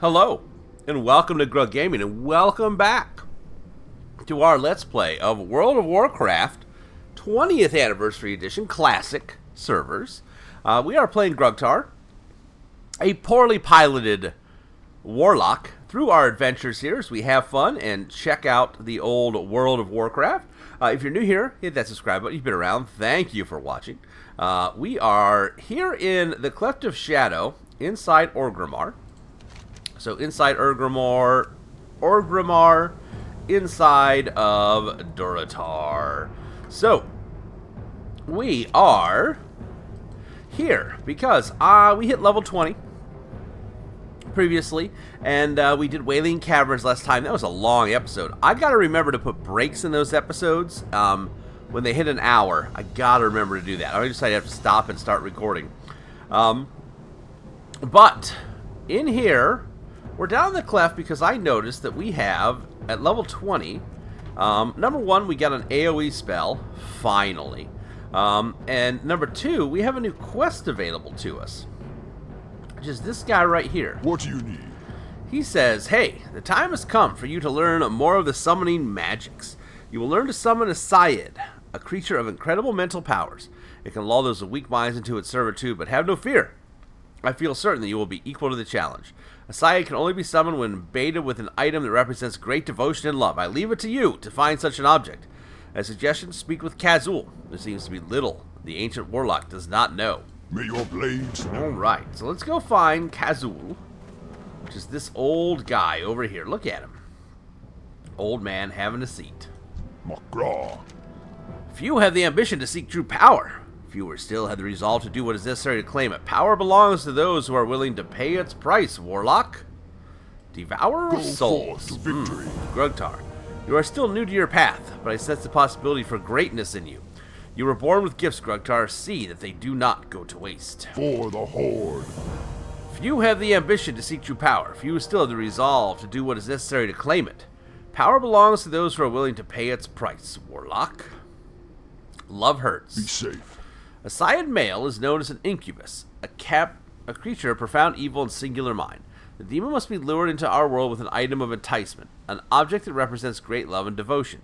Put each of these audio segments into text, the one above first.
Hello, and welcome to Grug Gaming, and welcome back to our Let's Play of World of Warcraft 20th Anniversary Edition Classic servers. We are playing Grugtar, a poorly piloted warlock, through our adventures here as we have fun and check out the old World of Warcraft. If you're new here, hit that subscribe button. You've been around. Thank you for watching. We are here in the Cleft of Shadow, inside Orgrimmar. So inside Orgrimmar, inside of Durotar. So we are here because we hit level 20 previously, and we did Wailing Caverns last time. That was a long episode. I gotta remember to put breaks in those episodes. When they hit an hour, I gotta remember to do that. I decided I have to stop and start recording. But in here, we're down in the Cleft because I noticed that we have, at level 20, number one, we got an AoE spell, finally. And number two, we have a new quest available to us, which is this guy right here. What do you need? He says, hey, the time has come for you to learn more of the summoning magics. You will learn to summon a Syed, a creature of incredible mental powers. It can lull those with weak minds into its servitude, but have no fear. I feel certain that you will be equal to the challenge. A Syed can only be summoned when baited with an item that represents great devotion and love. I leave it to you to find such an object. As a suggestion, speak with Kazul. There seems to be little the ancient warlock does not know. May your blades know. Alright, so let's go find Kazul, which is this old guy over here. Look at him. Old man having a seat. Magraw. Few have the ambition to seek true power. Fewer still have the resolve to do what is necessary to claim it. Power belongs to those who are willing to pay its price, Warlock. Devourer of Souls. Go forth to victory. Grugtar, you are still new to your path, but I sense the possibility for greatness in you. You were born with gifts, Grugtar. See that they do not go to waste. For the Horde. Few have the ambition to seek true power. Few still have the resolve to do what is necessary to claim it. Power belongs to those who are willing to pay its price, Warlock. Love hurts. Be safe. A Syed male is known as an incubus, a creature of profound evil and singular mind. The demon must be lured into our world with an item of enticement, an object that represents great love and devotion.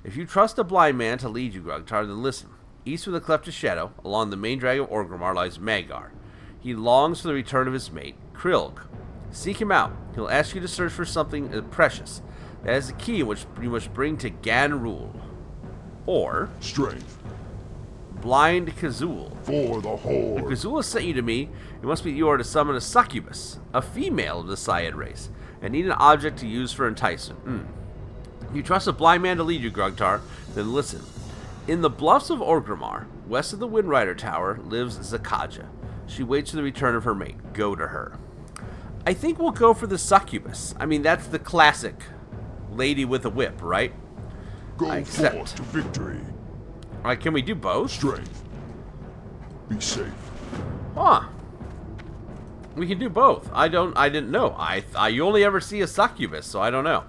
If you trust a blind man to lead you, Grugtar, then listen. East of the Cleft of Shadow, along the main drag of Orgrimmar, lies Magar. He longs for the return of his mate, Krilg. Seek him out. He'll ask you to search for something precious. That is the key which you must bring to Ganrul. Or Strength. Blind Kazul. For the Horde. If Kazul has sent you to me, it must be you are to summon a succubus, a female of the Syed race, and need an object to use for enticement. If you trust a blind man to lead you, Grugtar, then listen. In the bluffs of Orgrimmar, west of the Windrider Tower, lives Zakaja. She waits for the return of her mate. Go to her. I think we'll go for the succubus. I mean, that's the classic lady with a whip, right? Go forth to victory. Alright, can we do both? Strength. Be safe. Huh. We can do both. I didn't know. You only ever see a succubus, so I don't know.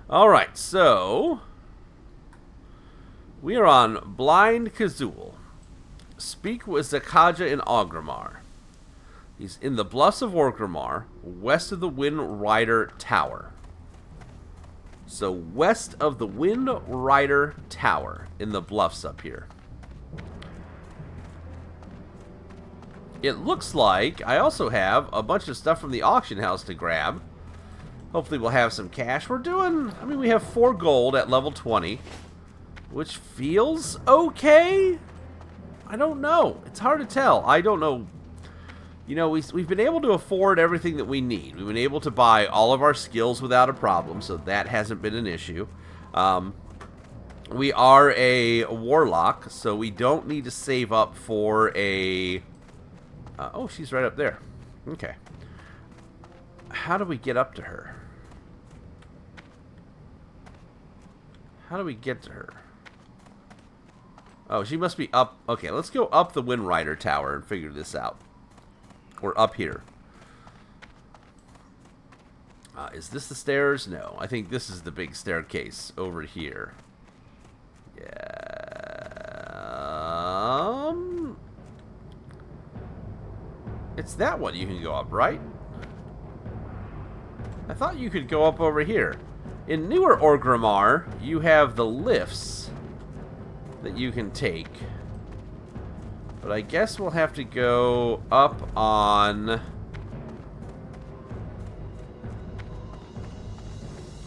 Alright, so we are on Blind Kazul. Speak with Zakaja in Orgrimmar. He's in the bluffs of Orgrimmar, west of the Windrider Tower. So west of the Windrider Tower in the bluffs up here. It looks like I also have a bunch of stuff from the auction house to grab. Hopefully we'll have some cash. We have 4 gold at level 20, which feels okay. I don't know. It's hard to tell. I don't know. You know, we've been able to afford everything that we need. We've been able to buy all of our skills without a problem, so that hasn't been an issue. We are a warlock, so we don't need to save up for a... oh, she's right up there. Okay. How do we get up to her? How do we get to her? Oh, she must be up. Okay, let's go up the Windrider Tower and figure this out. Or up here. Is this the stairs? No. I think this is the big staircase over here. Yeah. It's that one you can go up, right? I thought you could go up over here. In newer Orgrimmar, you have the lifts that you can take. But I guess we'll have to go up on...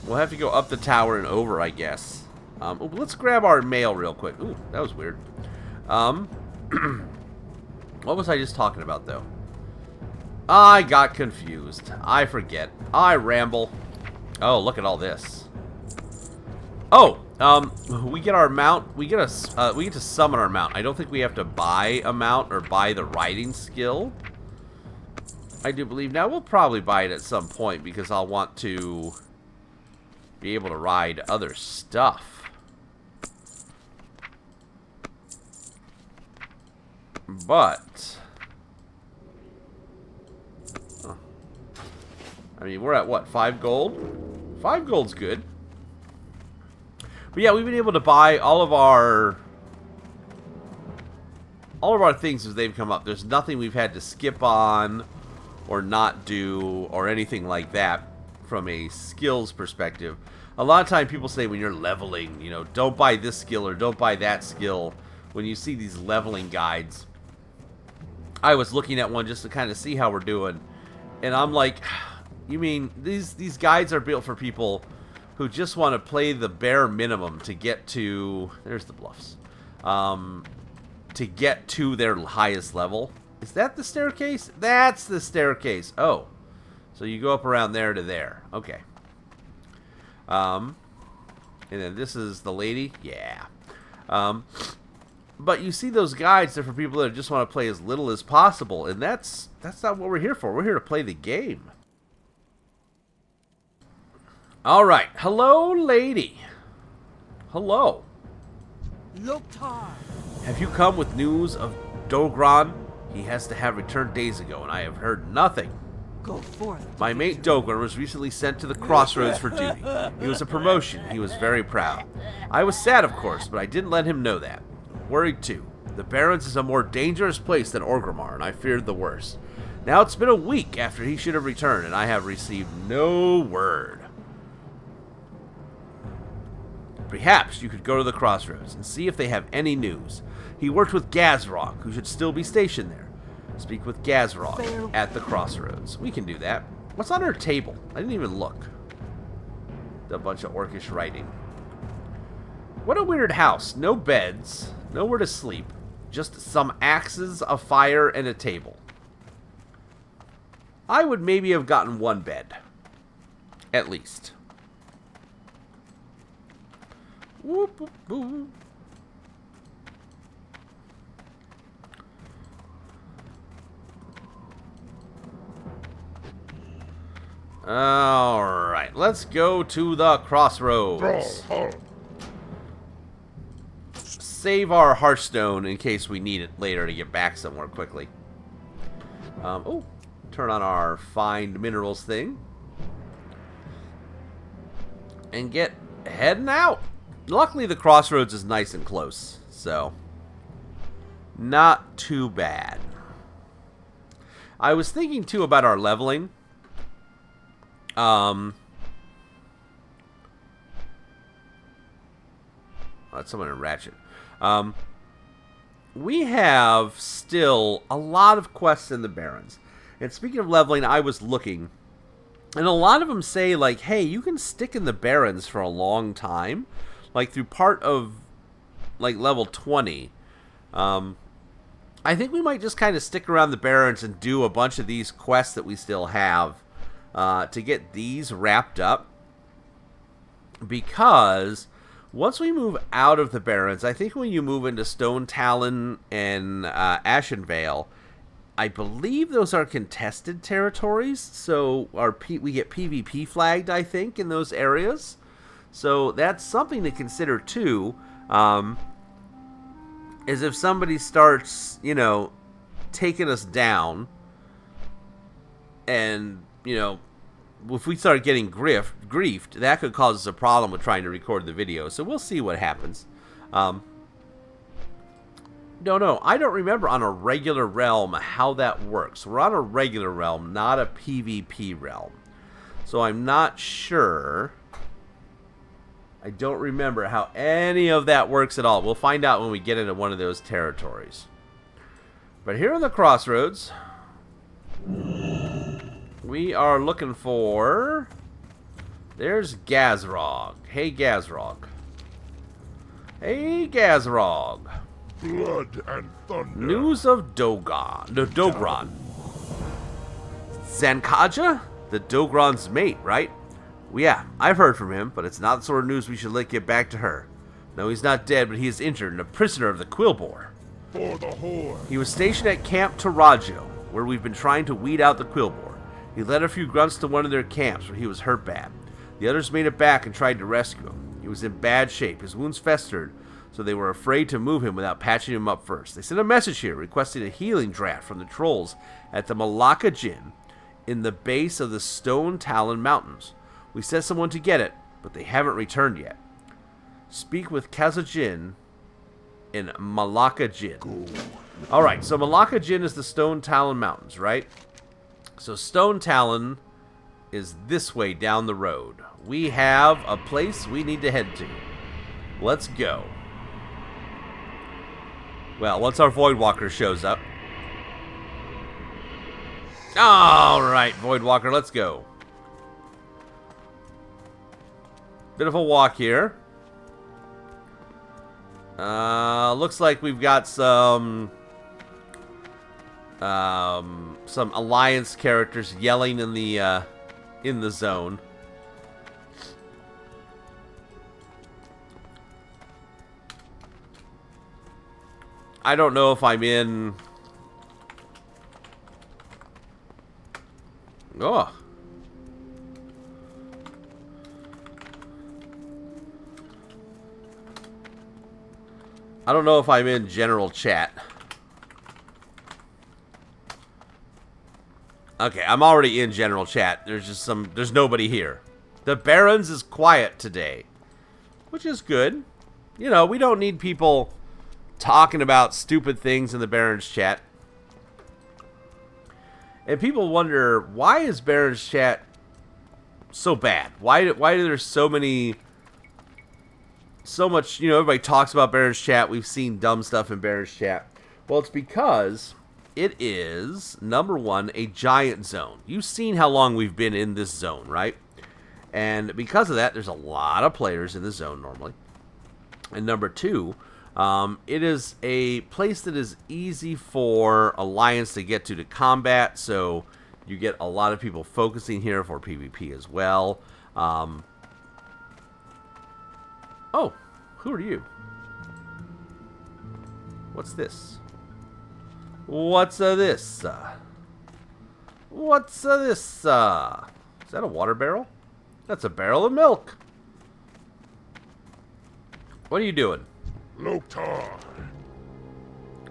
We'll have to go up the tower and over, I guess. Let's grab our mail real quick. Ooh, that was weird. What was I just talking about, though? I got confused. I forget. I ramble. Oh, look at all this. Oh, we get our mount. We get to summon our mount. I don't think we have to buy a mount or buy the riding skill. I do believe. Now, we'll probably buy it at some point because I'll want to be able to ride other stuff. But... I mean, we're at, what, 5 gold? 5 gold's good. But yeah, we've been able to buy all of our things as they've come up. There's nothing we've had to skip on or not do or anything like that from a skills perspective. A lot of time people say when you're leveling, you know, don't buy this skill or don't buy that skill. When you see these leveling guides, I was looking at one just to kind of see how we're doing. And I'm like... You mean these guides are built for people who just want to play the bare minimum to get to... There's the bluffs. To get to their highest level. Is that the staircase? That's the staircase. Oh. So you go up around there to there. Okay. And then this is the lady. Yeah. But you see those guides, they're for people that just want to play as little as possible. And that's not what we're here for. We're here to play the game. Alright, hello lady. Hello. Loktar. Have you come with news of Dogran? He has to have returned days ago, and I have heard nothing. Go forth. My mate Dogran was recently sent to the crossroads for duty. It was a promotion. He was very proud. I was sad, of course, but I didn't let him know that. Worried too. The Barrens is a more dangerous place than Orgrimmar, and I feared the worst. Now it's been a week after he should have returned, and I have received no word. Perhaps you could go to the crossroads and see if they have any news. He worked with Gazrog, who should still be stationed there. Speak with Gazrog at the crossroads. We can do that. What's on her table? I didn't even look. A bunch of orcish writing. What a weird house. No beds, nowhere to sleep. Just some axes, a fire, and a table. I would maybe have gotten one bed. At least. Whoop, whoop, whoop. Alright, let's go to the crossroads. Save our Hearthstone in case we need it later to get back somewhere quickly. Oh, turn on our find minerals thing. And get heading out. Luckily, the crossroads is nice and close, so not too bad. I was thinking, too, about our leveling. That's someone in Ratchet. We have still a lot of quests in the Barrens. And speaking of leveling, I was looking, and a lot of them say, like, hey, you can stick in the Barrens for a long time. Like, through part of, like, level 20. I think we might just kind of stick around the Barrens and do a bunch of these quests that we still have to get these wrapped up. Because once we move out of the Barrens, I think when you move into Stone Talon and Ashenvale, I believe those are contested territories. So we get PvP flagged, I think, in those areas. So that's something to consider too, is if somebody starts, you know, taking us down, and, you know, if we start getting griefed, that could cause us a problem with trying to record the video. So we'll see what happens. No, I don't remember on a regular realm how that works. We're on a regular realm, not a PvP realm. So I'm not sure. I don't remember how any of that works at all. We'll find out when we get into one of those territories. But here in the crossroads, we are looking for... There's Gazrog. Hey, Gazrog. Hey, Gazrog. Blood and thunder. News of Dogon. No, Dogron. Zankaja? The Dogron's mate, right? Well, yeah, I've heard from him, but it's not the sort of news we should let get back to her. No, he's not dead, but he is injured and a prisoner of the Quillbore. For the Horde. He was stationed at Camp Tarajo, where we've been trying to weed out the Quillbore. He led a few grunts to one of their camps where he was hurt bad. The others made it back and tried to rescue him. He was in bad shape. His wounds festered, so they were afraid to move him without patching him up first. They sent a message here requesting a healing draft from the trolls at the Malacca Jinn in the base of the Stone Talon Mountains. We sent someone to get it, but they haven't returned yet. Speak with Kazajin in Malacca Jinn. Alright, so Malacca Jinn is the Stone Talon Mountains, right? So Stone Talon is this way down the road. We have a place we need to head to. Let's go. Well, once our Voidwalker shows up. Alright, Voidwalker, let's go. Bit of a walk here. Looks like we've got some Alliance characters yelling in the zone. I don't know if I'm in... Oh. I don't know if I'm in general chat. Okay, I'm already in general chat. There's nobody here. The Barrens is quiet today, which is good. You know, we don't need people talking about stupid things in the Barrens chat. And people wonder, why is Barrens chat so bad? Why do there's so much, you know, everybody talks about Barrens chat. We've seen dumb stuff in Barrens chat. Well, it's because it is, number one, a giant zone. You've seen how long we've been in this zone, right? And because of that, there's a lot of players in the zone normally. And number two, it is a place that is easy for Alliance to get to combat, so you get a lot of people focusing here for PvP as well. Oh, who are you? What's this? What's this? What's this? Is that a water barrel? That's a barrel of milk. What are you doing? Loktar.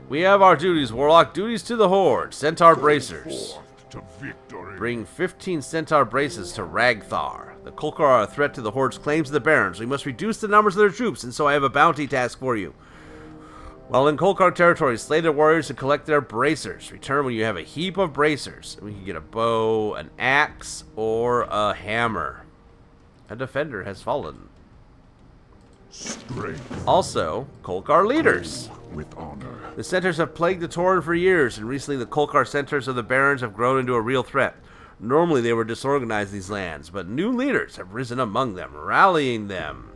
We have our duties, Warlock. Duties to the Horde. Centaur bracers. Forth to victory. Bring 15 Centaur braces to Ragthar. The Kolkar are a threat to the Horde's claims to the Barrens. We must reduce the numbers of their troops, and so I have a bounty task for you. While in Kolkar territory, slay their warriors to collect their bracers. Return when you have a heap of bracers. We can get a bow, an axe, or a hammer. A defender has fallen. Strength. Also, Kolkar leaders. With honor. The centers have plagued the Tauren for years, and recently the Kolkar centers of the Barrens have grown into a real threat. Normally they were disorganized these lands, but new leaders have risen among them, rallying them.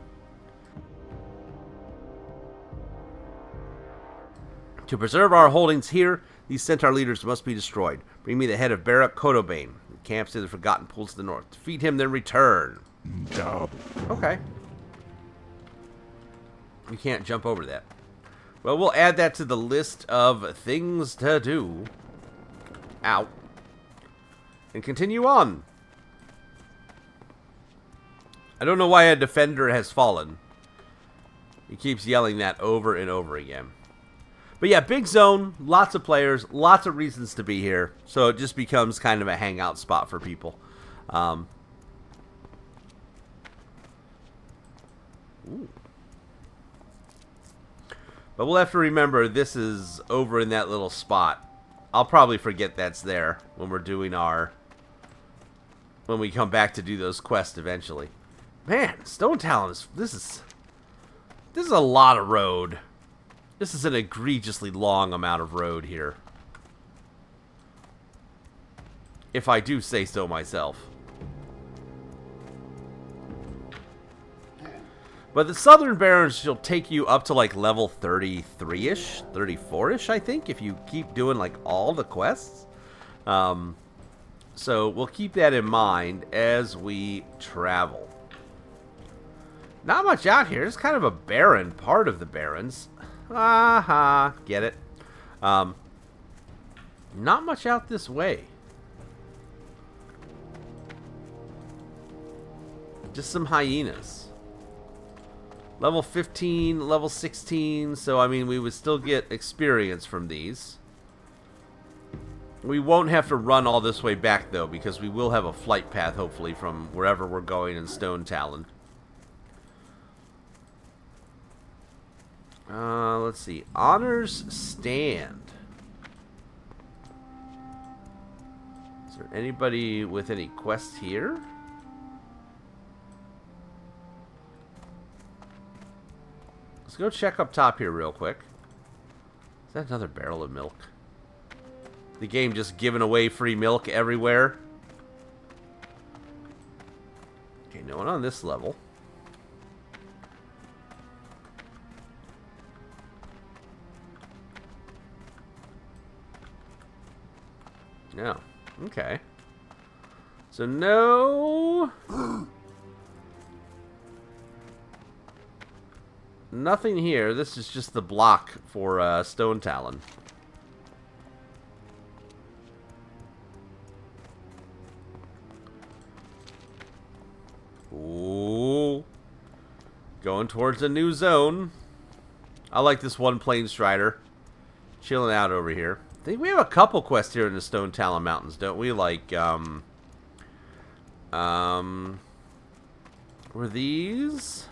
To preserve our holdings here, these centaur leaders must be destroyed. Bring me the head of Barak Kodobane, who camps near the Forgotten Pools to the north. Defeat him, then return. Okay. We can't jump over that. Well, we'll add that to the list of things to do. Ow. And continue on. I don't know why a defender has fallen. He keeps yelling that over and over again. But yeah, big zone, lots of players, lots of reasons to be here. So it just becomes kind of a hangout spot for people. Ooh. But we'll have to remember this is over in that little spot. I'll probably forget that's there when we're doing our when we come back to do those quests eventually. Man, Stone Talon is... This is a lot of road. This is an egregiously long amount of road here. If I do say so myself. But the Southern Barrens will take you up to like level 33-ish, 34-ish, I think, if you keep doing like all the quests. So we'll keep that in mind as we travel. Not much out here. It's kind of a barren part of the Barrens. Aha, get it. Not much out this way. Just some hyenas. Level 15, level 16, so I mean we would still get experience from these. We won't have to run all this way back though, because we will have a flight path hopefully from wherever we're going in Stone Talon. Let's see. Honors Stand. Is there anybody with any quests here? Let's go check up top here real quick. Is that another barrel of milk? The game just giving away free milk everywhere. Okay, no one on this level. No. Okay. So no... Nothing here. This is just the block for Stone Talon. Ooh. Going towards a new zone. I like this one Plain Strider. Chilling out over here. I think we have a couple quests here in the Stone Talon Mountains, don't we? Like, were these...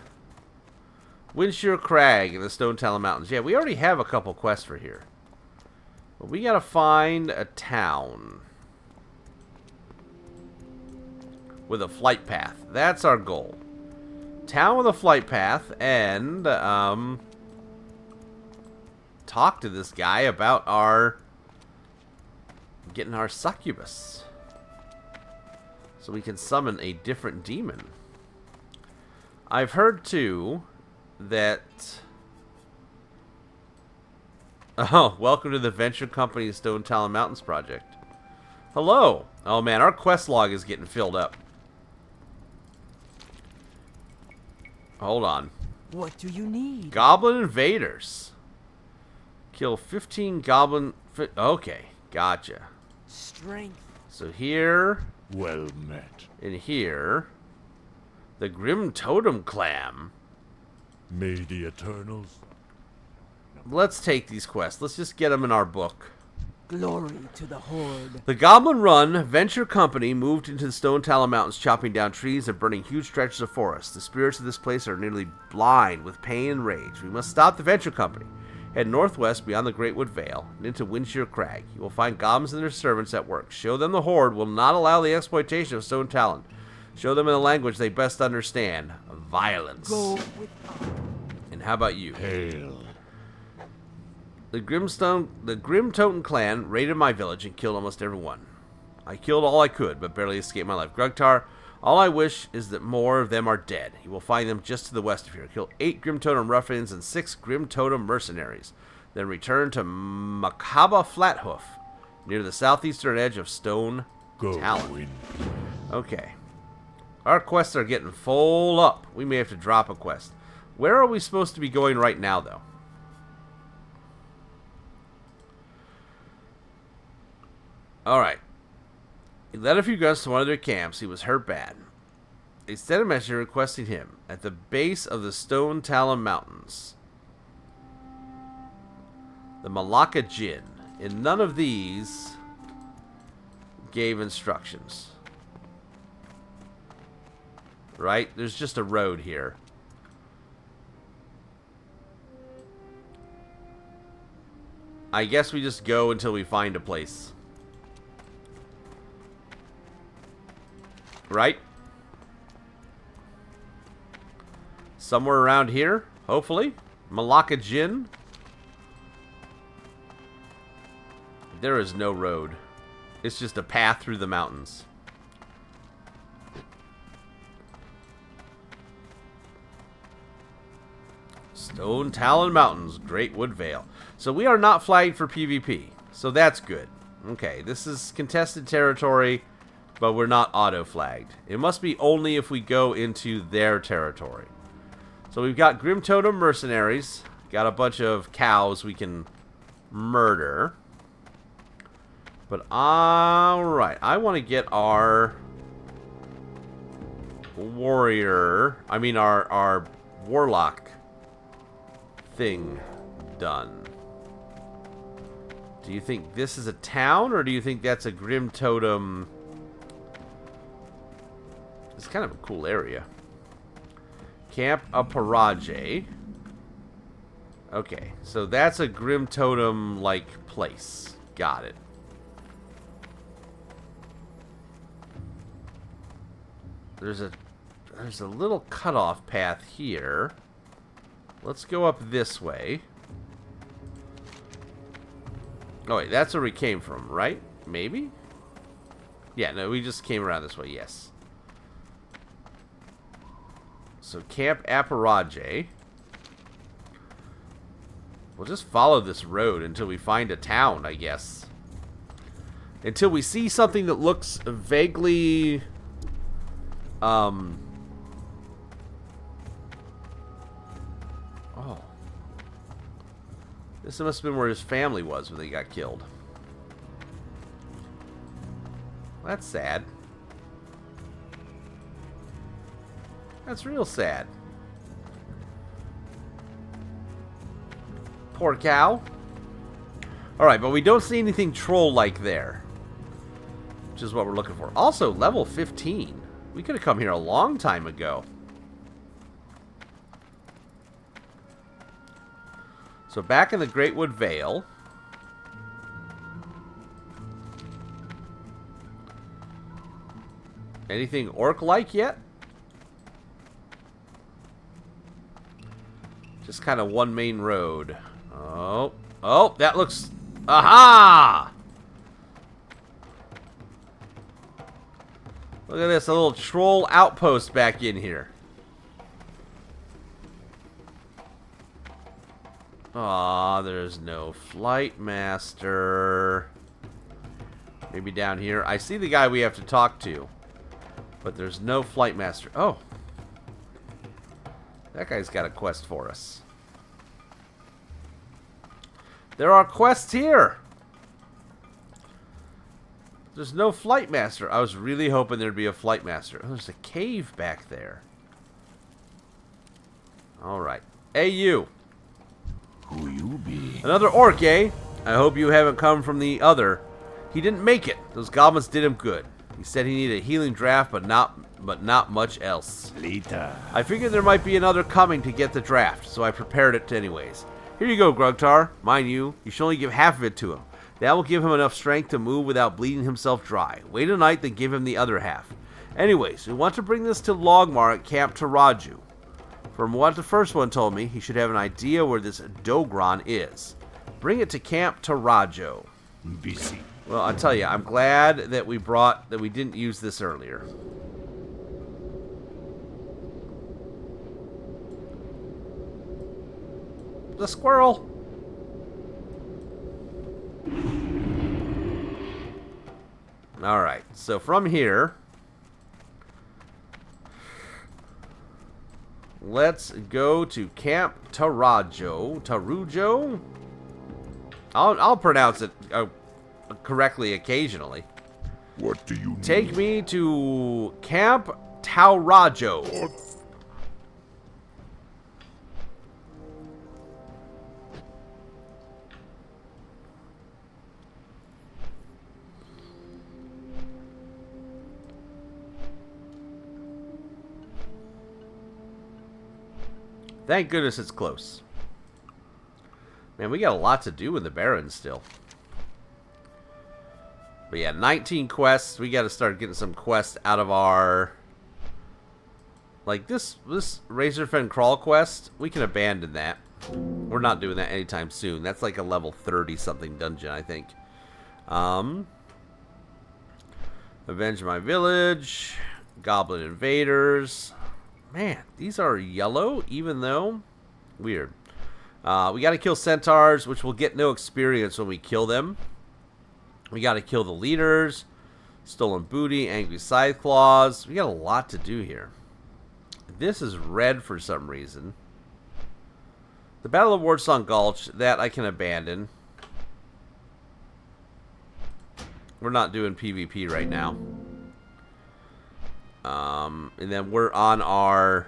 Windshear Crag in the Stone Talon Mountains. Yeah, we already have a couple quests for here. But we gotta find a town with a flight path. That's our goal. Town with a flight path and talk to this guy about our getting our succubus. So we can summon a different demon. I've heard too that... Oh, welcome to the Venture Company Stone Talon Mountains project. Hello. Oh man, our quest log is getting filled up. Hold on. What do you need? Goblin invaders. Kill 15 goblin... Okay, gotcha. Strength. So here... Well met. And here... The Grim Totem Clam. May the Eternals. Let's take these quests. Let's just get them in our book. Glory to the Horde. The Goblin Run Venture Company moved into the Stone Talon Mountains, chopping down trees and burning huge stretches of forest. The spirits of this place are nearly blind with pain and rage. We must stop the Venture Company. Head northwest beyond the Greatwood Vale and into Windshear Crag. You will find goblins and their servants at work. Show them the Horde will not allow the exploitation of Stone Talon. Show them in a language they best understand. Violence. Go with And how about you? Hail. The Grim Totem clan raided my village and killed almost everyone. I killed all I could, but barely escaped my life. Grugtar, all I wish is that more of them are dead. You will find them just to the west of here. Kill 8 Grim Totem ruffians and 6 Grim Totem mercenaries. Then return to Makaba Flathoof, near the southeastern edge of Stone Talon. Win. Okay. Our quests are getting full up. We may have to drop a quest. Where are we supposed to be going right now, though? Alright. He led a few guns to one of their camps. He was hurt bad. They sent a message requesting him at the base of the Stone Talon Mountains. The Malacca Jinn. In none of these gave instructions. Right? There's just a road here. I guess we just go until we find a place. right? Somewhere around here, hopefully. Malacca Jinn. There is no road. It's just a path through the mountains. Stone Talon Mountains, Great Wood Vale. So we are not flagged for PvP. So that's good. Okay, this is contested territory, but we're not auto-flagged. It must be only if we go into their territory. So we've got Grim Totem mercenaries. Got a bunch of cows we can murder. But alright, I want to get our warrior, our warlock thing done. Do you think this is a town, or do you think that's a Grim Totem? It's kind of a cool area. Camp Aparaje. Okay, so that's a Grim Totem-like place. Got it. There's a little cutoff path here. Let's go up this way. Oh wait, that's where we came from, right? Maybe? Yeah, no, we just came around this way, yes. So Camp Aparaje. We'll just follow this road until we find a town, I guess. Until we see something that looks vaguely... Oh. This must have been where his family was when they got killed. That's sad. That's real sad. Poor cow. Alright, but we don't see anything troll-like there. Which is what we're looking for. Also, level 15. We could have come here a long time ago. So back in the Great Wood Vale. Anything orc-like yet? Just kind of one main road. Oh. Oh, that looks... Aha! Look at this, a little troll outpost back in here. Aw, there's no flight master. Maybe down here. I see the guy we have to talk to, but there's no flight master. Oh. That guy's got a quest for us. There are quests here. There's no flight master. I was really hoping there'd be a flight master. Oh, there's a cave back there. Alright. Hey, you. Who you be? Another orc, eh? I hope you haven't come from the other. He didn't make it. Those goblins did him good. He said he needed a healing draft, but not much else. Later. I figured there might be another coming to get the draft, so I prepared it anyways. Here you go, Grugtar. Mind you should only give half of it to him. That will give him enough strength to move without bleeding himself dry. Wait a night, then give him the other half. Anyways, we want to bring this to Logmar at Camp Taraju. From what the first one told me, he should have an idea where this Dogron is. Bring it to Camp Tarajo. Busy. Well, I tell you, I'm glad that we didn't use this earlier. The squirrel. Alright, so from here, let's go to Camp Tarujo? I'll pronounce it correctly occasionally. What do you need? Take me to Camp Taurajo. Thank goodness it's close. Man, we got a lot to do in the Barrens still. But yeah, 19 quests. We got to start getting some quests out of our... Like, this Razorfen Crawl quest, we can abandon that. We're not doing that anytime soon. That's like a level 30-something dungeon, I think. Avenge my village. Goblin invaders. Man, these are yellow, even though... Weird. We got to kill centaurs, which will get no experience when we kill them. We got to kill the leaders. Stolen booty, angry scythe claws. We got a lot to do here. This is red for some reason. The Battle of Wardsong Gulch, that I can abandon. We're not doing PvP right now. And then we're on our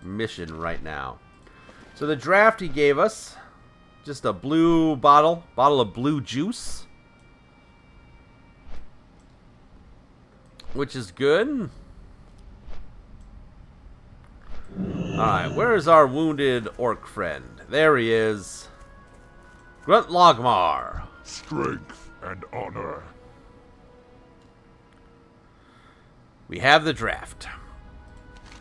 mission right now. So the draft he gave us, just a blue bottle of blue juice. Which is good. Alright, where is our wounded orc friend? There he is. Grunt Logmar. Strength and honor. We have the draft.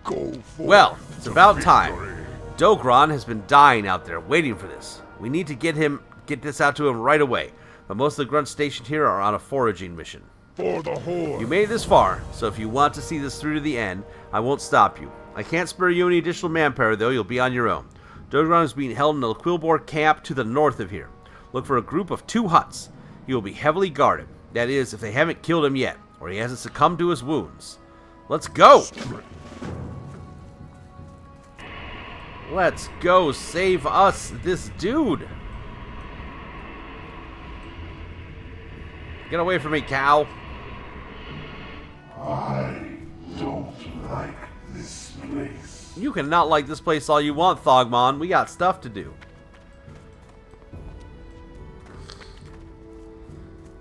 Go forth. Well, it's to about victory. time. Dogron has been dying out there, waiting for this. We need to get this out to him right away. But most of the grunts stationed here are on a foraging mission. For the horde. You made it this far, so if you want to see this through to the end, I won't stop you. I can't spare you any additional manpower, though. You'll be on your own. Dogron is being held in the Quillbor camp to the north of here. Look for a group of 2 huts. He will be heavily guarded. That is, if they haven't killed him yet, or he hasn't succumbed to his wounds. Let's go! Let's go save us this dude! Get away from me, cow! I don't like this place. You cannot like this place all you want, Thogmon. We got stuff to do.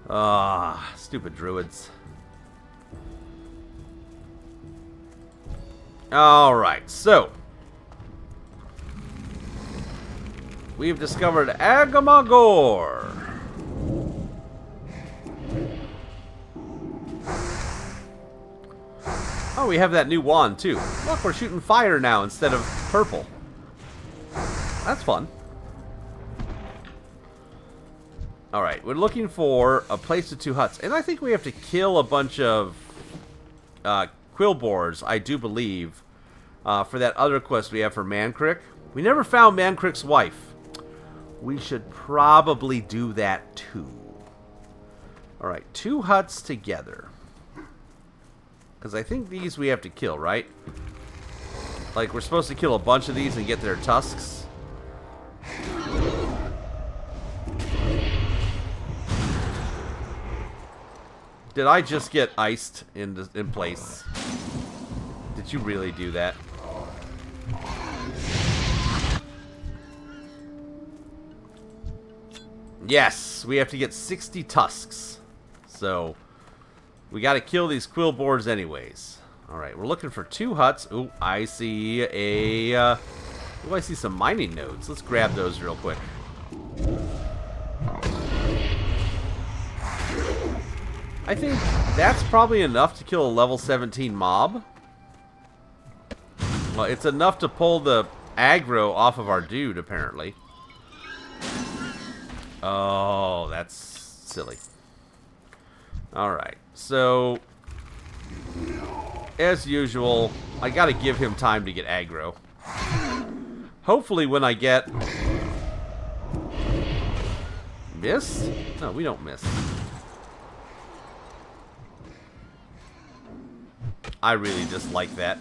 Ah, stupid druids. Alright, so. We've discovered Agamagor. Oh, we have that new wand, too. Look, we're shooting fire now instead of purple. That's fun. Alright, we're looking for a place with 2 huts. And I think we have to kill a bunch of Quillbors, I do believe, for that other quest we have for Mancrick. We never found Mancrick's wife. We should probably do that, too. Alright, 2 huts together. Because I think these we have to kill, right? Like, we're supposed to kill a bunch of these and get their tusks. Did I just get iced in place? Did you really do that? Yes, we have to get 60 tusks. So, we got to kill these Quillbors anyways. Alright, we're looking for 2 huts. Ooh, I see a... ooh, I see some mining nodes. Let's grab those real quick. I think that's probably enough to kill a level 17 mob. Well, it's enough to pull the aggro off of our dude, apparently. Oh, that's silly. Alright, so... as usual, I gotta give him time to get aggro. Hopefully when I get... miss? No, we don't miss. I really dislike that.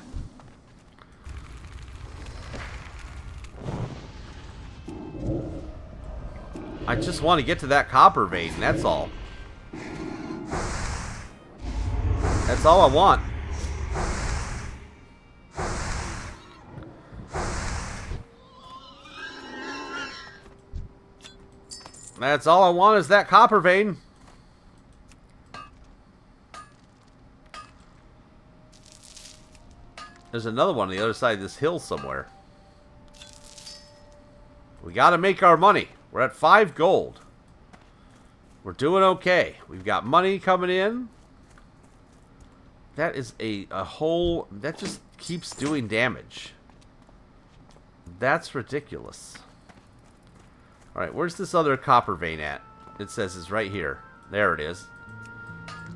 I just want to get to that copper vein, that's all. That's all I want. That's all I want is that copper vein. There's another one on the other side of this hill somewhere. We gotta make our money. We're at 5 gold. We're doing okay. We've got money coming in. That is a whole... That just keeps doing damage. That's ridiculous. Alright, where's this other copper vein at? It says it's right here. There it is.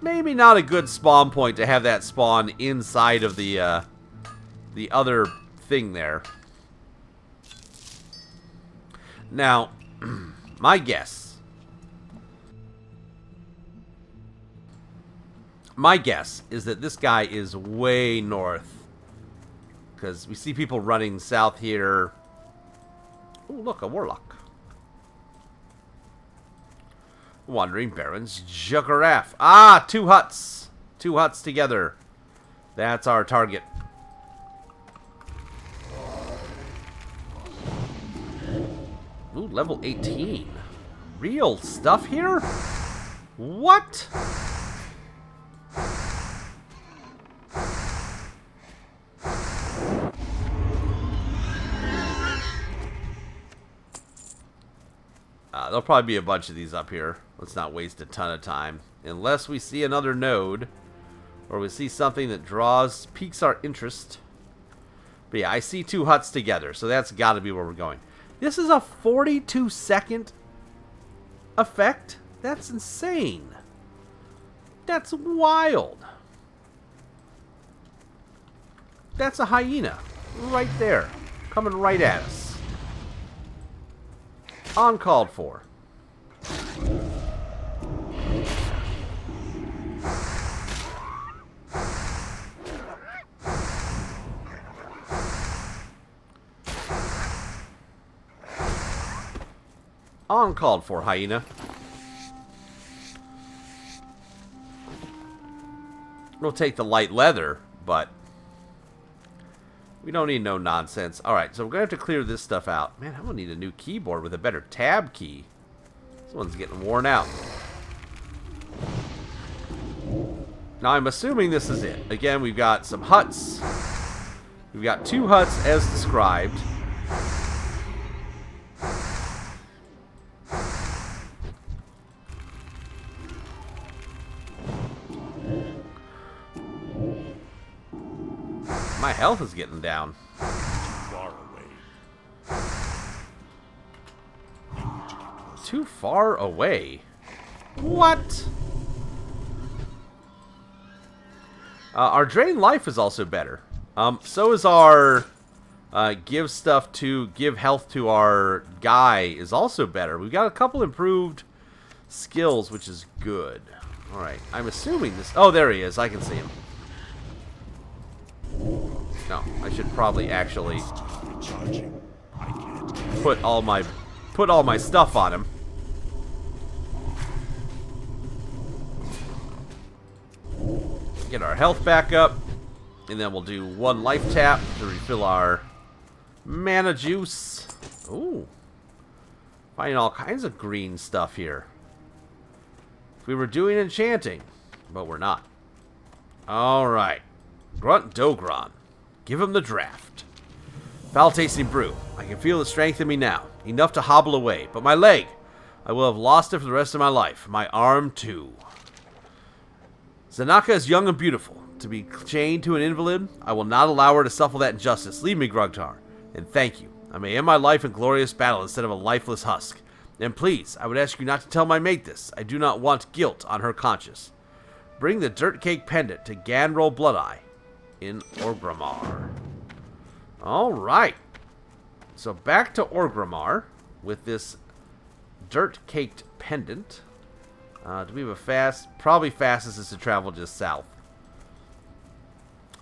Maybe not a good spawn point to have that spawn inside of the other thing there. Now, my guess is that this guy is way north. Because we see people running south here. Oh, look, a warlock. Wandering Baron's Juggarath. Ah, 2 huts. 2 huts together. That's our target. Ooh, level 18. Real stuff here? What? There'll probably be a bunch of these up here. Let's not waste a ton of time. Unless we see another node. Or we see something that piques our interest. But yeah, I see 2 huts together. So that's got to be where we're going. This is a 42-second effect? That's insane. That's wild. That's a hyena. Right there. Coming right at us. Uncalled for. Uncalled for, hyena. We'll take the light leather, but we don't need no nonsense. Alright, so we're going to have to clear this stuff out. Man, I'm going to need a new keyboard with a better tab key. This one's getting worn out. Now, I'm assuming this is it. Again, we've got some huts. We've got 2 huts as described. My health is getting down. Far away. Too far away? What? Our drain life is also better. So is our give health to our guy is also better. We've got a couple improved skills, which is good. Alright, I'm assuming this... Oh, there he is. I can see him. No, I should probably actually put all my stuff on him. Get our health back up, and then we'll do 1 life tap to refill our mana juice. Ooh, finding all kinds of green stuff here. If we were doing enchanting, but we're not. All right, Grunt Dogron. Give him the draft. Foul-tasting brew. I can feel the strength in me now. Enough to hobble away. But my leg, I will have lost it for the rest of my life. My arm, too. Zanaka is young and beautiful. To be chained to an invalid, I will not allow her to suffer that injustice. Leave me, Grugtar. And thank you. I may end my life in glorious battle instead of a lifeless husk. And please, I would ask you not to tell my mate this. I do not want guilt on her conscience. Bring the dirt cake pendant to Ganrol Bloodeye in Orgrimmar. Alright. So back to Orgrimmar with this dirt-caked pendant. Do we have a fast? Probably fastest is to travel just south.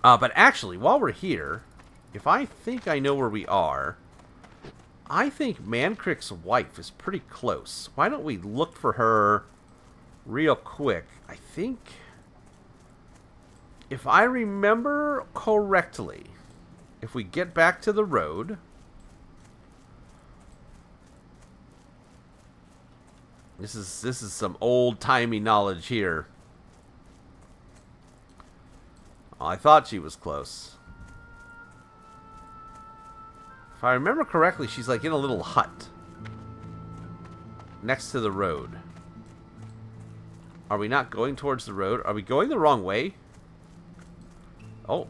But actually, while we're here, if I think I know where we are, I think Mancrick's wife is pretty close. Why don't we look for her real quick? I think... If I remember correctly, if we get back to the road, this is some old-timey knowledge here. Oh, I thought she was close. If I remember correctly, she's like in a little hut next to the road. Are we not going towards the road? Are we going the wrong way? Oh,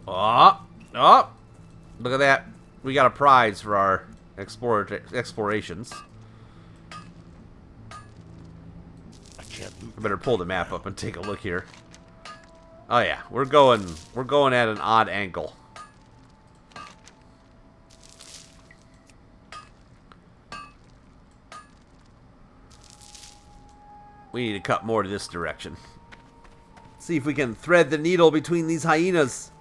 look at that. We got a prize for our explorations. I can't move. I better pull the map up and take a look here. Oh yeah, we're going at an odd angle. We need to cut more to this direction. See if we can thread the needle between these hyenas.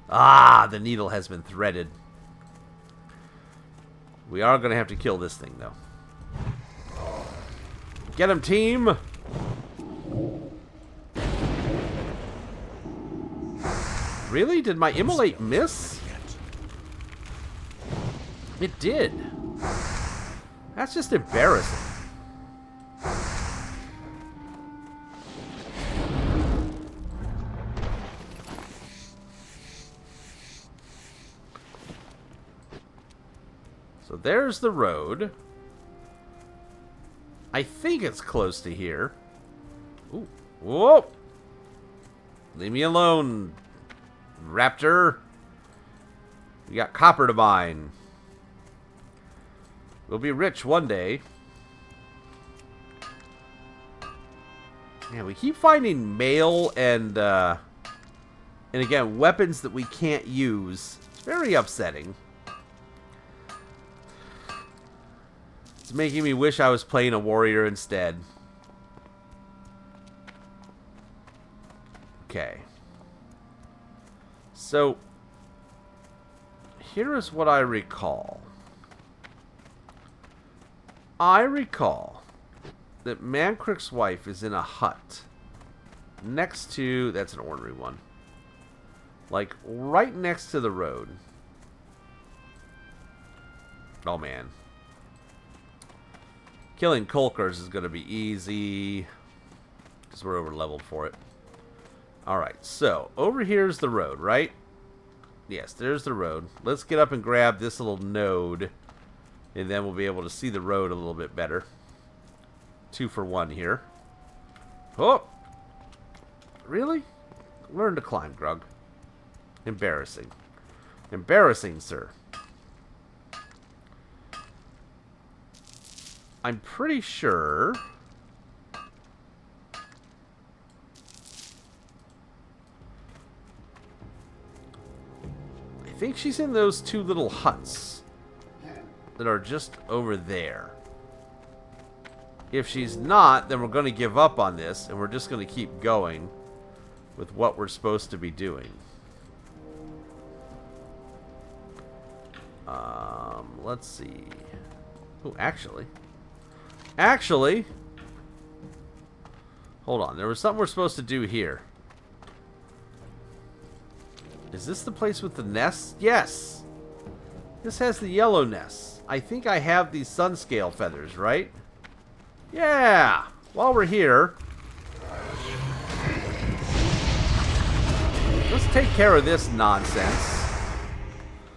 Ah, the needle has been threaded. We are going to have to kill this thing, though. Get him, team! Really? Did my immolate miss? It did. That's just embarrassing. So there's the road. I think it's close to here. Ooh. Whoa! Leave me alone, Raptor. We got copper to mine. We'll be rich one day. Yeah, we keep finding mail and again, weapons that we can't use. It's very upsetting. It's making me wish I was playing a warrior instead. Okay. So, here is what I recall. I recall that Mancrick's wife is in a hut next to... That's an ornery one. Like, right next to the road. Oh, man. Killing Kolkers is going to be easy, because we're over-leveled for it. Alright, so, over here's the road, right? Yes, there's the road. Let's get up and grab this little node, and then we'll be able to see the road a little bit better. 2 for 1 here. Oh! Really? Learn to climb, Grug. Embarrassing. Embarrassing, sir. I'm pretty sure... I think she's in those 2 little huts that are just over there. If she's not, then we're going to give up on this, and we're just going to keep going with what we're supposed to be doing. Let's see. Oh, actually... Hold on. There was something we're supposed to do here. Is this the place with the nests? Yes! This has the yellow nests. I think I have these sun scale feathers, right? Yeah! While we're here, let's take care of this nonsense.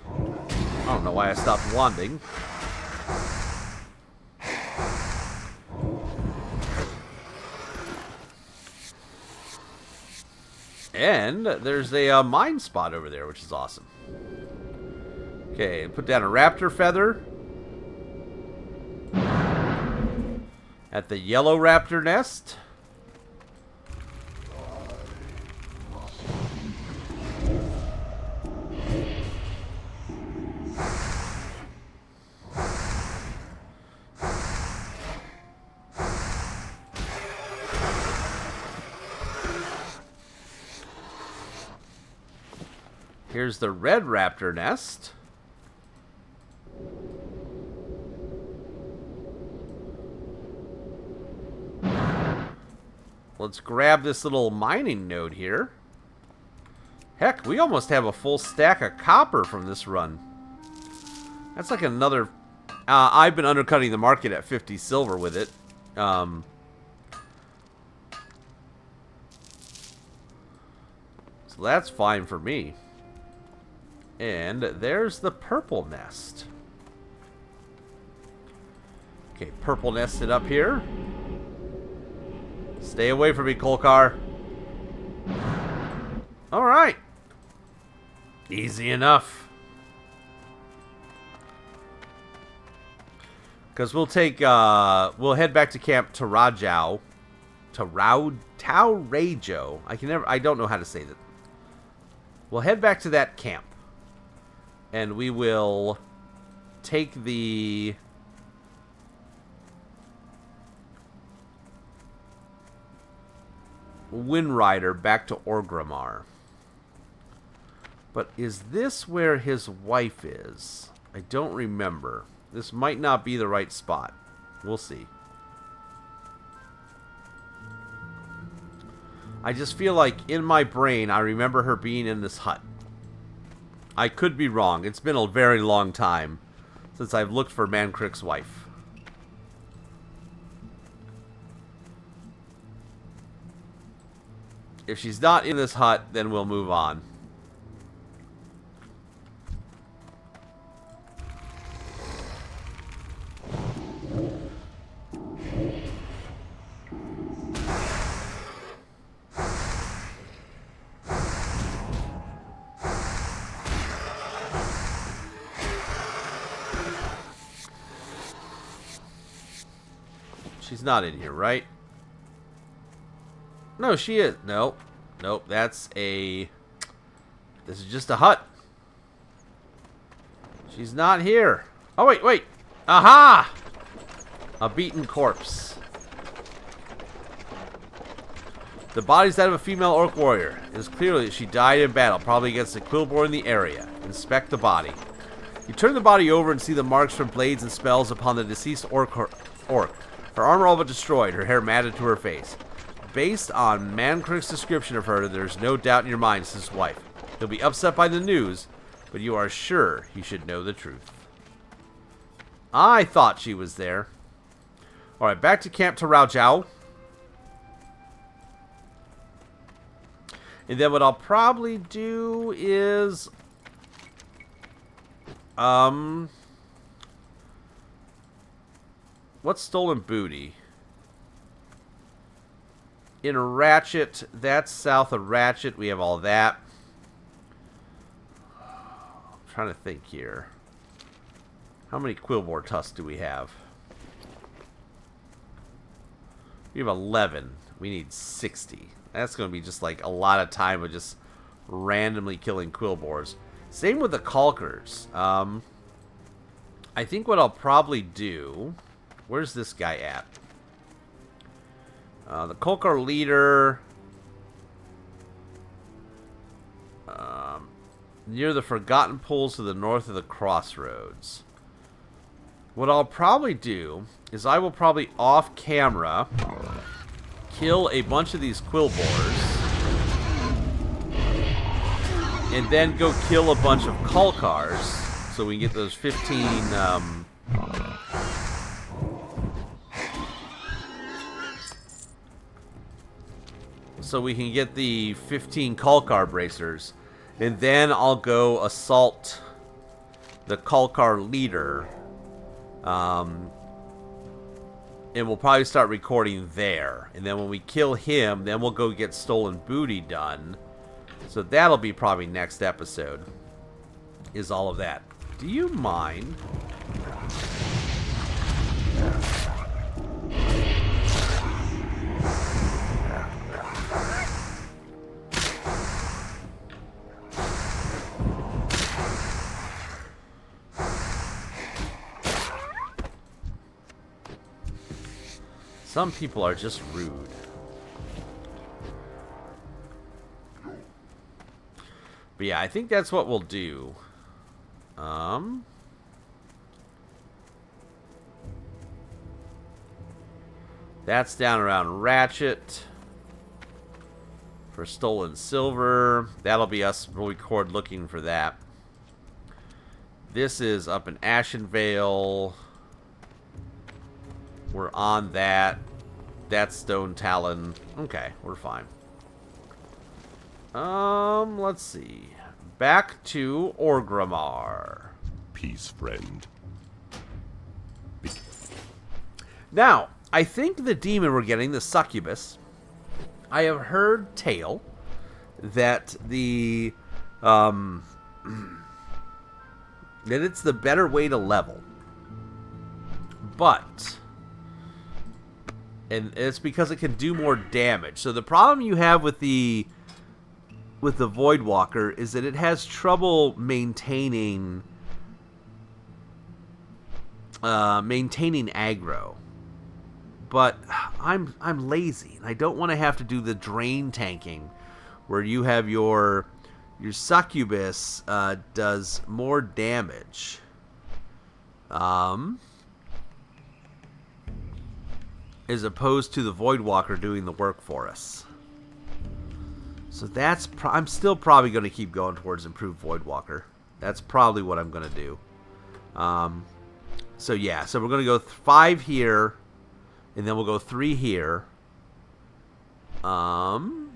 I don't know why I stopped wanding. And there's a mine spot over there, which is awesome. Okay, put down a raptor feather at the yellow raptor nest. Here's the red raptor nest. Let's grab this little mining node here. Heck, we almost have a full stack of copper from this run. That's like another... I've been undercutting the market at 50 silver with it. So that's fine for me. And there's the purple nest. Okay, purple nested up here. Stay away from me, Kolkar. Alright. Easy enough. Because we'll take, we'll head back to Camp Taurajo. Taurajo. I don't know how to say that. We'll head back to that camp. And we will take the Wind Rider back to Orgrimmar. But is this where his wife is? I don't remember. This might not be the right spot. We'll see. I just feel like in my brain I remember her being in this hut. I could be wrong. It's been a very long time since I've looked for Mancrick's wife. If she's not in this hut, then we'll move on. She's not in here, right? No, she is. Nope. Nope, that's a... This is just a hut. She's not here. Oh, wait, wait. Aha! A beaten corpse. The body's that of a female orc warrior. It is clear that she died in battle, probably against a quillboar in the area. Inspect the body. You turn the body over and see the marks from blades and spells upon the deceased orc. Her armor all but destroyed, her hair matted to her face. Based on Mancrick's description of her, there's no doubt in your mind it's his wife. He'll be upset by the news, but you are sure he should know the truth. I thought she was there. Alright, back to Camp Taurajo. And then what I'll probably do is... What's stolen booty? In Ratchet, that's south of Ratchet. We have all that. I'm trying to think here. How many quillboar tusks do we have? We have 11. We need 60. That's going to be just like a lot of time of just randomly killing quillboars. Same with the Calkers. I think what I'll probably do... Where's this guy at? The Kolkar leader... near the Forgotten Pools to the north of the crossroads. What I'll probably do is I will probably off camera kill a bunch of these quillboars and then go kill a bunch of Calkars so we can get those 15 so we can get the 15 Calkar bracers, and then I'll go assault the Calkar leader, and we'll probably start recording there. And then when we kill him, then we'll go get stolen booty done. So that'll be probably next episode, is all of that. Do you mind? Some people are just rude. But yeah, I think that's what we'll do. That's down around Ratchet for stolen silver. That'll be us. We'll record looking for that. This is up in Ashenvale. We're on that. That's Stone Talon. Okay, we're fine. Let's see. Back to Orgrimmar. Peace, friend. Now, I think the demon we're getting, the succubus, I have heard tale that that it's the better way to level. But, and it's because it can do more damage. So the problem you have with the Voidwalker is that it has trouble maintaining aggro. But I'm lazy, and I don't want to have to do the drain tanking, where you have your succubus does more damage. As opposed to the Voidwalker doing the work for us. So that's I'm still probably going to keep going towards improved Voidwalker. That's probably what I'm going to do. So yeah, so we're going to go 5 here, and then we'll go 3 here. And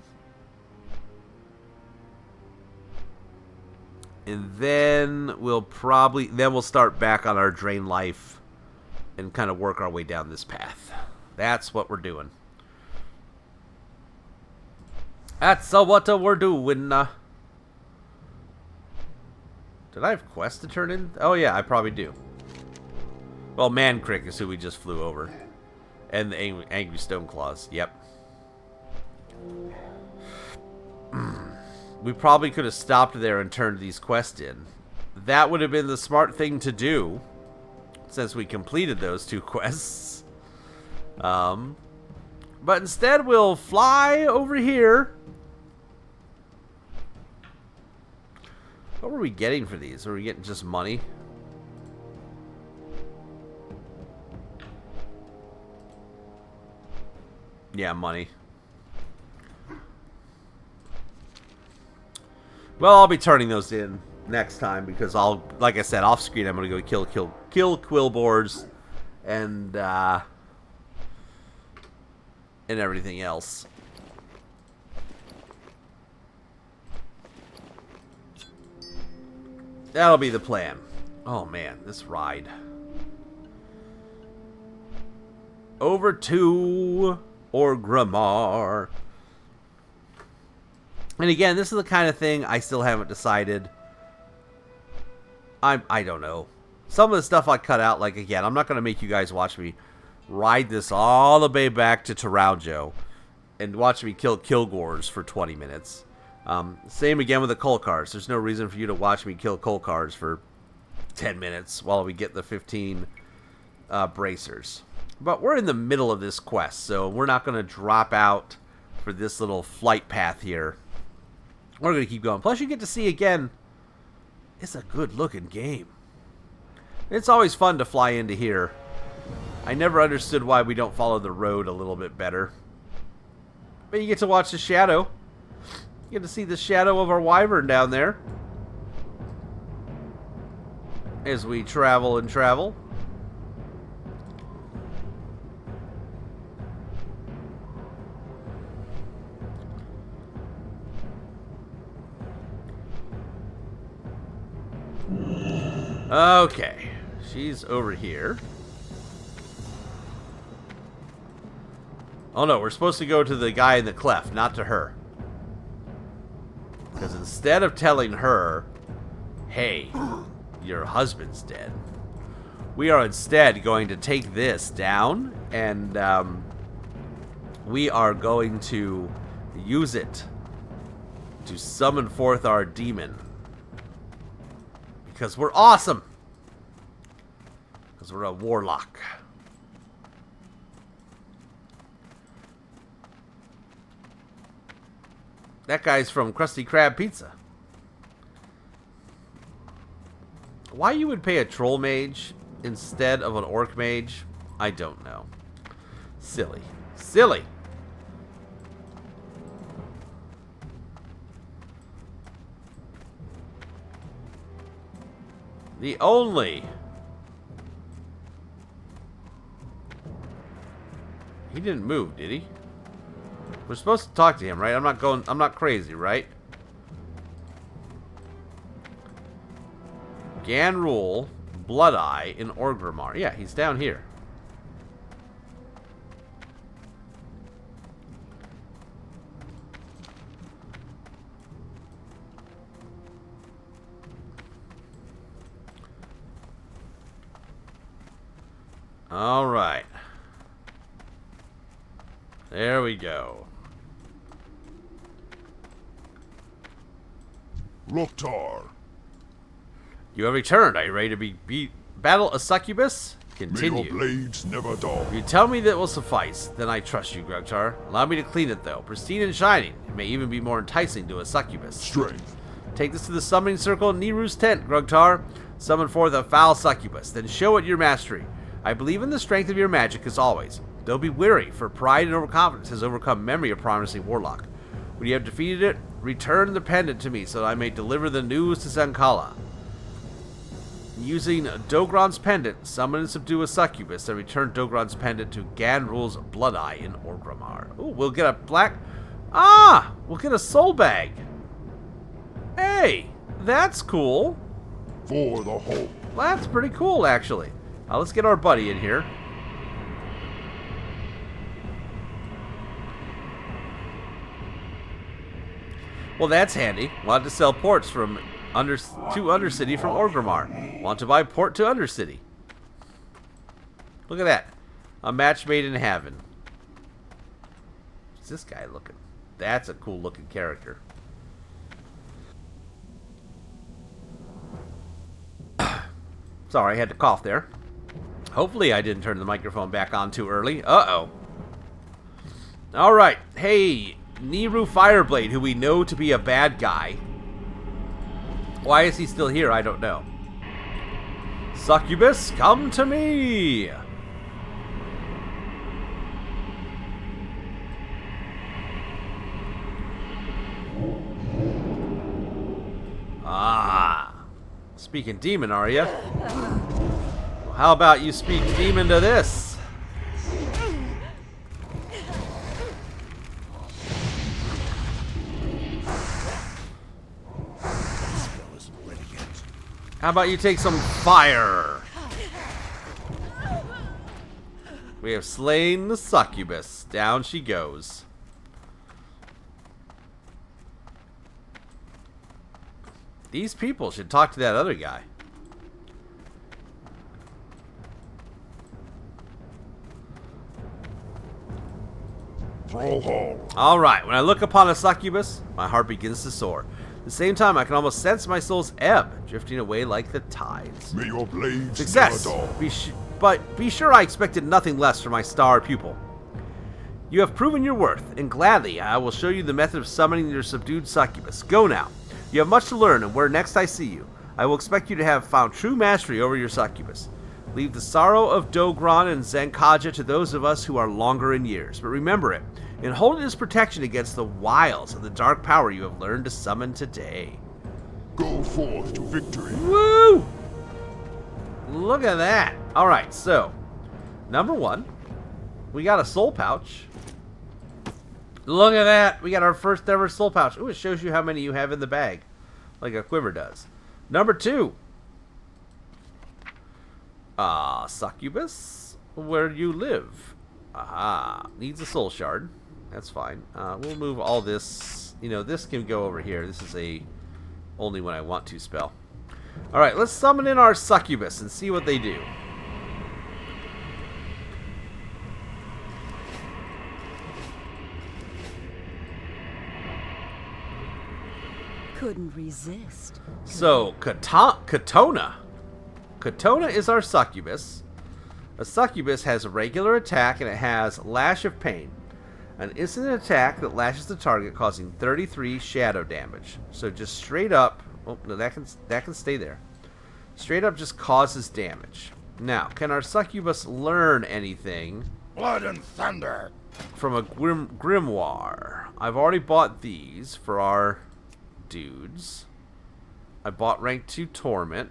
then we'll start back on our drain life and kind of work our way down this path. That's what we're doing. That's what we're doing. Did I have quests to turn in? Oh yeah, I probably do. Well, Mancrick is who we just flew over. And the Angry Stoneclaws. Yep. We probably could have stopped there and turned these quests in. That would have been the smart thing to do, since we completed those 2 quests. But instead we'll fly over here. What were we getting for these? Were we getting just money? Yeah, money. Well, I'll be turning those in next time because like I said, off screen I'm gonna go kill Quillboars and everything else. That'll be the plan. Oh man, this ride. Over to Orgrimmar. And again, this is the kind of thing I still haven't decided. I don't know. Some of the stuff I cut out, like again, I'm not going to make you guys watch me ride this all the way back to Taroujo and watch me kill Kilgores for 20 minutes. Same again with the Kolkars. There's no reason for you to watch me kill Kolkars for 10 minutes while we get the 15 bracers. But we're in the middle of this quest, so we're not going to drop out for this little flight path here. We're going to keep going. Plus, you get to see, again, it's a good-looking game. It's always fun to fly into here. I never understood why we don't follow the road a little bit better. But you get to watch the shadow. You get to see the shadow of our wyvern down there. As we travel and travel. Okay, she's over here. Oh no, we're supposed to go to the guy in the cleft, not to her. Because instead of telling her, hey, your husband's dead, we are instead going to take this down and we are going to use it to summon forth our demon. Because we're awesome. Because we're a warlock. That guy's from Krusty Krab Pizza. Why you would pay a troll mage instead of an orc mage, I don't know. Silly. Silly! The only... He didn't move, did he? We're supposed to talk to him, right? I'm not crazy, right? Ganrul, Blood-Eye, and Orgrimmar. Yeah, he's down here. Alright. There we go. Loktar. You have returned. Are you ready to battle a succubus? May your Continue. blades never dull. If you tell me that will suffice, then I trust you, Grogtar. Allow me to clean it, though. Pristine and shining. It may even be more enticing to a succubus. Strength. Take this to the summoning circle in Niru's tent, Grogtar. Summon forth a foul succubus, then show it your mastery. I believe in the strength of your magic as always. Though be wary, for pride and overconfidence has overcome memory of promising warlock. When you have defeated it, return the pendant to me so that I may deliver the news to Zankala. Using Dogron's pendant, summon and subdue a succubus, and return Dogron's pendant to Ganrul's Blood Eye in Orgrimmar. Ooh, we'll get a black... Ah! We'll get a soul bag. Hey! That's cool. For the whole. That's pretty cool, actually. Let's get our buddy in here. Well, that's handy. Wanted to sell ports from to Undercity from Orgrimmar. Want to buy port to Undercity. Look at that. A match made in heaven. What's this guy looking? That's a cool looking character. Sorry, I had to cough there. Hopefully I didn't turn the microphone back on too early. Uh-oh. Alright. Hey, Niru Fireblade, who we know to be a bad guy. Why is he still here? I don't know. Succubus, come to me! Ah. Speaking demon, are you? Well, how about you speak demon to this? How about you take some fire? We have slain the succubus. Down she goes. These people should talk to that other guy. Alright, when I look upon a succubus, my heart begins to soar. At the same time, I can almost sense my soul's ebb, drifting away like the tides. May your blades Success! never dull. But be sure I expected nothing less from my star pupil. You have proven your worth, and gladly I will show you the method of summoning your subdued succubus. Go now. You have much to learn, and where next I see you, I will expect you to have found true mastery over your succubus. Leave the sorrow of Dogron and Zankaja to those of us who are longer in years, but remember it, and hold it as protection against the wiles of the dark power you have learned to summon today. Go forth to victory. Woo! Look at that. Alright, so, number one, we got a soul pouch. Look at that. We got our first ever soul pouch. Ooh, it shows you how many you have in the bag, like a quiver does. Number two, succubus, where you live. Aha, needs a soul shard. That's fine. We'll move all this. You know, this can go over here. This is a only when I want to spell. Alright, let's summon in our succubus and see what they do. Couldn't resist. So, Katona. Katona is our succubus. A succubus has a regular attack and it has Lash of Pain. An instant attack that lashes the target, causing 33 shadow damage. So just straight up... Oh, no, that can stay there. Straight up just causes damage. Now, can our succubus learn anything? Blood and thunder. From a grimoire. I've already bought these for our dudes. I bought rank 2 torment.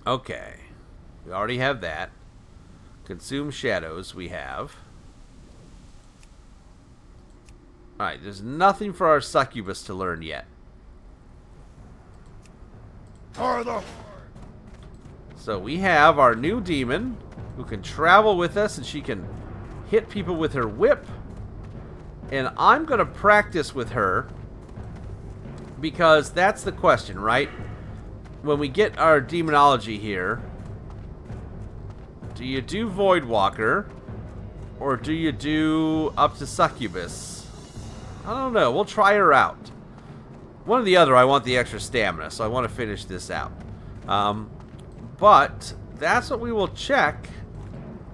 Okay. We already have that. Consume shadows we have. Alright, there's nothing for our succubus to learn yet. So we have our new demon who can travel with us and she can hit people with her whip. And I'm going to practice with her because that's the question, right? When we get our demonology here, Do you do Voidwalker? Or do you do up to Succubus? I don't know. We'll try her out. One or the other, I want the extra stamina, so I want to finish this out. But that's what we will check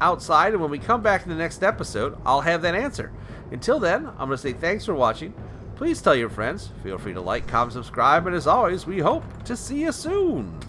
outside, and when we come back in the next episode, I'll have that answer. Until then, I'm going to say thanks for watching. Please tell your friends. Feel free to like, comment, subscribe, and as always, we hope to see you soon.